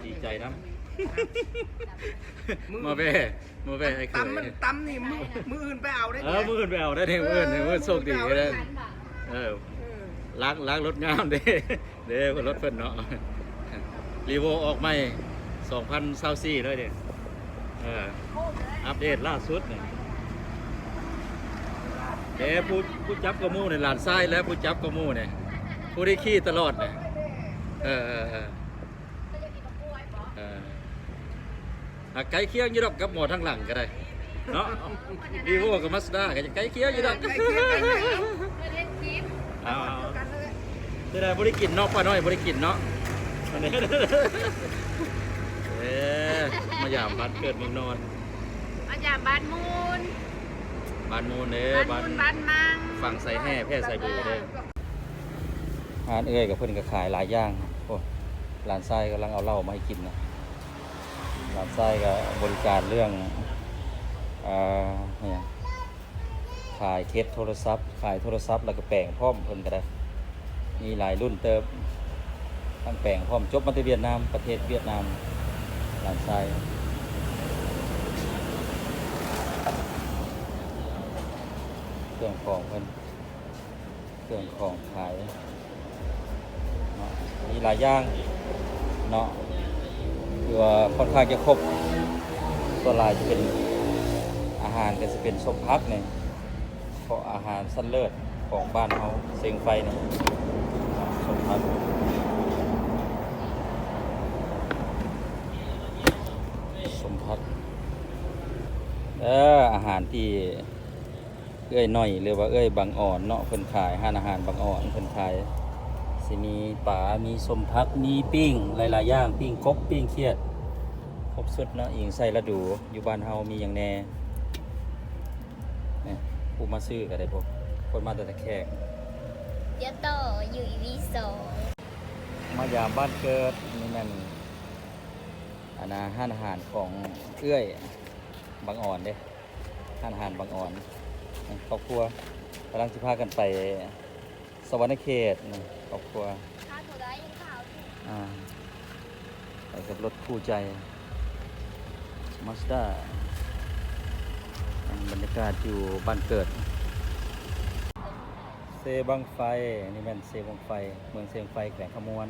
ดีใจนะ มึง มาเบ้ไอ้เคย ตำมันตำนี่มืออื่นไปเอาได้ มืออื่นไปเอาได้มืออื่นโชคดีเลยล้างรถงามเด้รถเพิ่นเนาะรีโวออกใหม่2024เลยเนี่ยอัปเดตล่าสุดเนี่ยผู้จับกระมูเนี่ยหลานไส้แล้วผู้จับกระมูเนี่ยผู้ที่ขี้ตลอดเนี่ยไก่เคี้ยวยี่ดอกกับหมอทั้งหลังก็ได้เนาะรีโวกับมาสด้าก็จะไก่เคี้ยวยี่ดอกจะได้บริกินเนาะป้าน้อยบริกินเนาะมายามบ้านเกิดเมืองนอน มาจากบ้านมูล บ้านมูลเด้บ้าน บ้านมัง ฝั่งใส่แห่แพร่ใส่บูเด้ร้านเอ้ยกับเพื่อนก็ขายหลายอย่างโอ้หลานไส้กำลังเอาเหล้ามาให้กินนะหลานไส้ก็บริการเรื่องเนี่ยขายเคสโทรศัพท์ขายโทรศัพท์แล้วก็แปลงพร้อมเพิ่นก็ได้มีหลายรุ่นเติบทั้งแปลงพร้อมจบมาจากเวียดนามประเทศเวียดนามหลานไส้เครื่องของเพิ่นเครื่องของขายเนาะมีหลายอย่างเนาะคือว่าค่อนข้างจะครบตัวลายจะเป็นอาหารก็จะเป็นส้มพักเนี่ยเพราะอาหารสั้นเลิศของบ้านเขาเสียงไฟเนี่ยส้มพักอาหารที่เอ้ยน้อยหรือว่าเอ้ยบางอ่อนเนาะเพิ่นขายห้านอาหารบางอ่อนเพิ่นขายสิมีปลามีส้มพักมีปิ้งหลายๆอย่างปิ้งกบปิ้งเขียดครบสุดเนาะอิงใส่ละดูอยู่บ้านเฮามีอย่างแน่เนี่ยผู้มาซื้อก็ได้พวกคนมาแต่แขก เดี๋ยวต่ออยู่อีวีสอง มายามบ้านเกิดนี่นั่นห้านอาหารของเอื้อยบางอ่อนเด้ห้านอาหารบางอ่อนครอบครัวกำลังจะพากันไปสวรรค์เขตครอบครัว ข้าวถั่วได้ยังข้าว ไปกับรถคู่ใจมาสด้าบรรยากาศอยู่บ้านเกิดเซบังไฟนี่เป็นเซบังไฟเมืองเซบังไฟแขวงขมวน